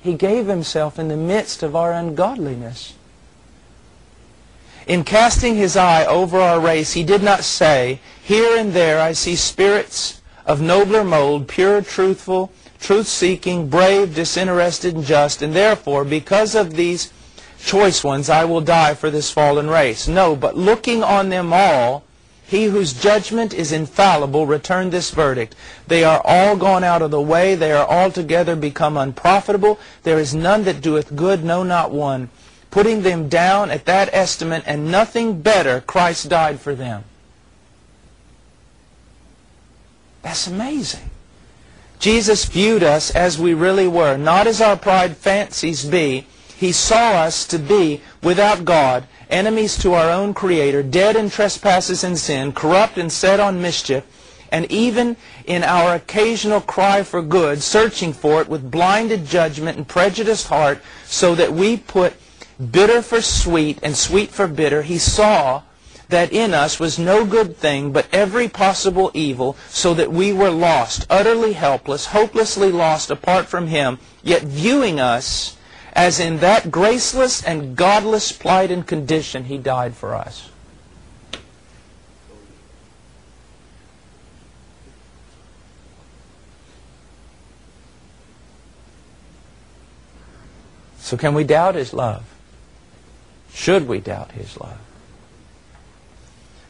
He gave Himself in the midst of our ungodliness. In casting His eye over our race, He did not say, "Here and there I see spirits of nobler mold, pure, truthful, truth-seeking, brave, disinterested, and just, and therefore, because of these choice ones, I will die for this fallen race." No, but looking on them all, He whose judgment is infallible returned this verdict: "They are all gone out of the way, they are altogether become unprofitable. There is none that doeth good, no, not one." Putting them down at that estimate and nothing better, Christ died for them. That's amazing. Jesus viewed us as we really were, not as our pride fancies be. He saw us to be without God, enemies to our own Creator, dead in trespasses and sin, corrupt and set on mischief, and even in our occasional cry for good, searching for it with blinded judgment and prejudiced heart, so that we put bitter for sweet and sweet for bitter. He saw that in us was no good thing, but every possible evil, so that we were lost, utterly helpless, hopelessly lost apart from Him, yet viewing us as in that graceless and godless plight and condition, He died for us. So can we doubt His love? Should we doubt His love?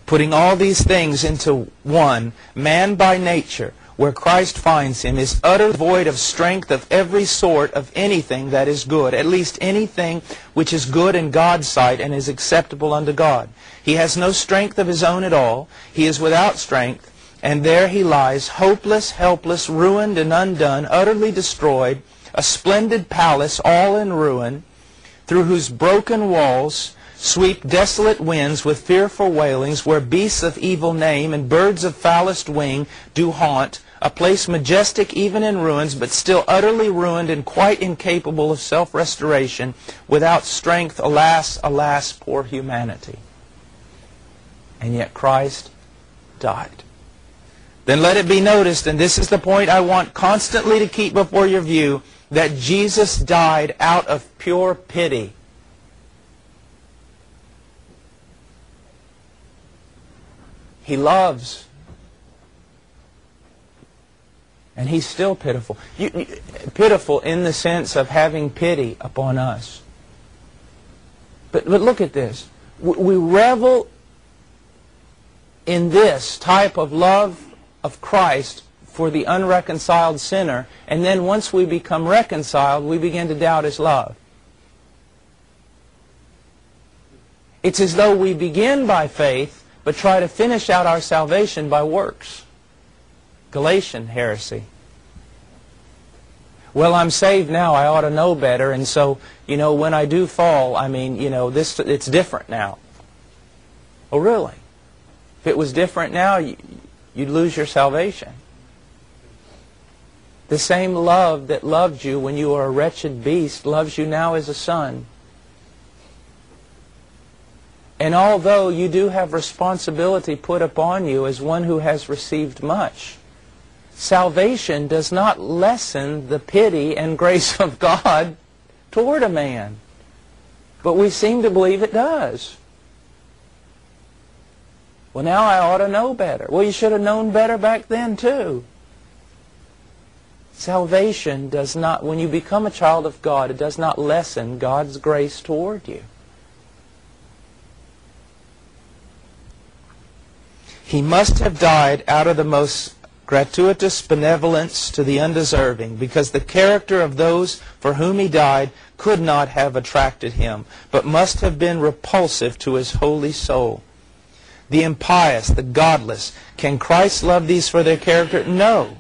Putting all these things into one, man by nature, where Christ finds him, is utterly void of strength of every sort of anything that is good, at least anything which is good in God's sight and is acceptable unto God. He has no strength of his own at all. He is without strength, and there he lies, hopeless, helpless, ruined and undone, utterly destroyed, a splendid palace all in ruin, through whose broken walls sweep desolate winds with fearful wailings, where beasts of evil name and birds of foulest wing do haunt, a place majestic even in ruins, but still utterly ruined and quite incapable of self-restoration, without strength, alas, alas, poor humanity. And yet Christ died. Then let it be noticed, and this is the point I want constantly to keep before your view, that Jesus died out of pure pity. He loves. And He's still pitiful. Pitiful in the sense of having pity upon us. But look at this. We revel in this type of love of Christ for the unreconciled sinner, and then once we become reconciled, we begin to doubt His love. It's as though we begin by faith, but try to finish out our salvation by works. Galatian heresy. Well, I'm saved now, I ought to know better, and so, when I do fall, it's different now. Oh, really? If it was different now, you'd lose your salvation. The same love that loved you when you were a wretched beast loves you now as a son. And although you do have responsibility put upon you as one who has received much, salvation does not lessen the pity and grace of God toward a man. But we seem to believe it does. Well, now I ought to know better. Well, you should have known better back then too. Salvation does not, when you become a child of God, it does not lessen God's grace toward you. He must have died out of the most gratuitous benevolence to the undeserving, because the character of those for whom He died could not have attracted Him, but must have been repulsive to His holy soul. The impious, the godless, can Christ love these for their character? No.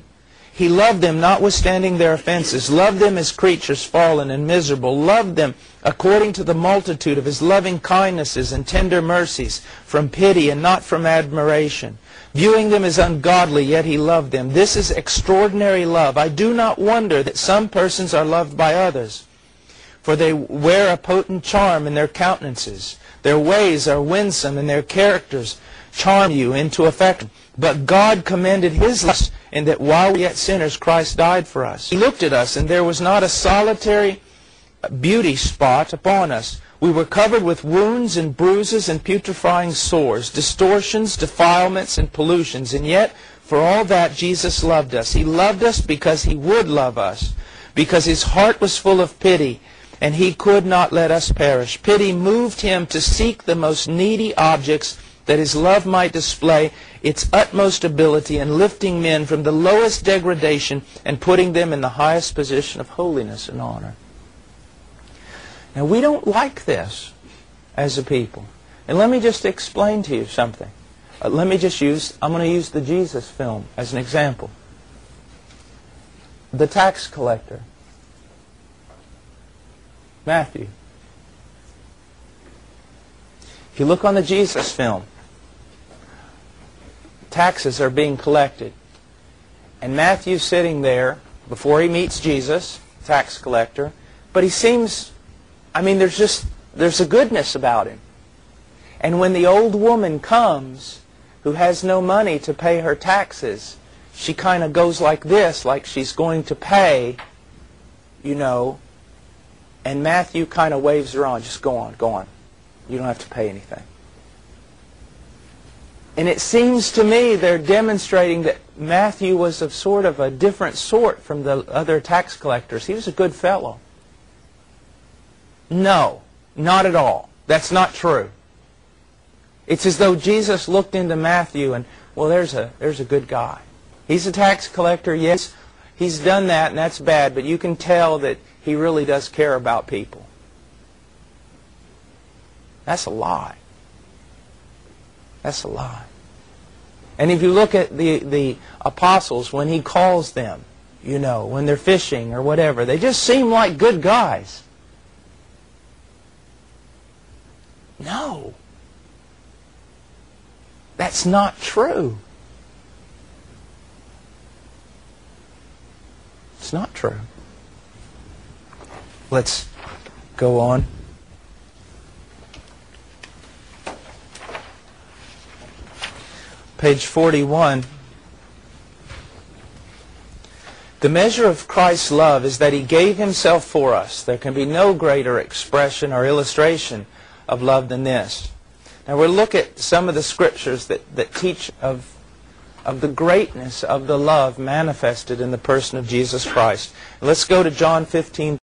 He loved them notwithstanding their offenses, loved them as creatures fallen and miserable, loved them according to the multitude of His loving kindnesses and tender mercies, from pity and not from admiration. Viewing them as ungodly, yet He loved them. This is extraordinary love. I do not wonder that some persons are loved by others, for they wear a potent charm in their countenances. Their ways are winsome, and their characters charm you into affection. But God commended His love and that while we were yet sinners, Christ died for us. He looked at us, and there was not a solitary beauty spot upon us. We were covered with wounds and bruises and putrefying sores, distortions, defilements, and pollutions. And yet, for all that, Jesus loved us. He loved us because He would love us, because His heart was full of pity, and He could not let us perish. Pity moved Him to seek the most needy objects, that His love might display its utmost ability in lifting men from the lowest degradation and putting them in the highest position of holiness and honor. Now, we don't like this as a people. And let me just explain to you something. I'm going to use the Jesus film as an example. The tax collector, Matthew. If you look on the Jesus film, taxes are being collected. And Matthew's sitting there before he meets Jesus, tax collector, but he seems, there's a goodness about him. And when the old woman comes, who has no money to pay her taxes, she kind of goes like this, like she's going to pay, and Matthew kind of waves her on. Just go on. You don't have to pay anything. And it seems to me they're demonstrating that Matthew was of sort of a different sort from the other tax collectors. He was a good fellow. No, not at all. That's not true. It's as though Jesus looked into Matthew and, well, there's a good guy. He's a tax collector, yes, he's done that and that's bad, but you can tell that he really does care about people. That's a lie. That's a lie. And if you look at the apostles, when he calls them, when they're fishing or whatever, they just seem like good guys. No. That's not true. It's not true. Let's go on. Page 41. The measure of Christ's love is that He gave Himself for us. There can be no greater expression or illustration of love than this. Now we'll look at some of the scriptures that teach of the greatness of the love manifested in the person of Jesus Christ. Let's go to John 15.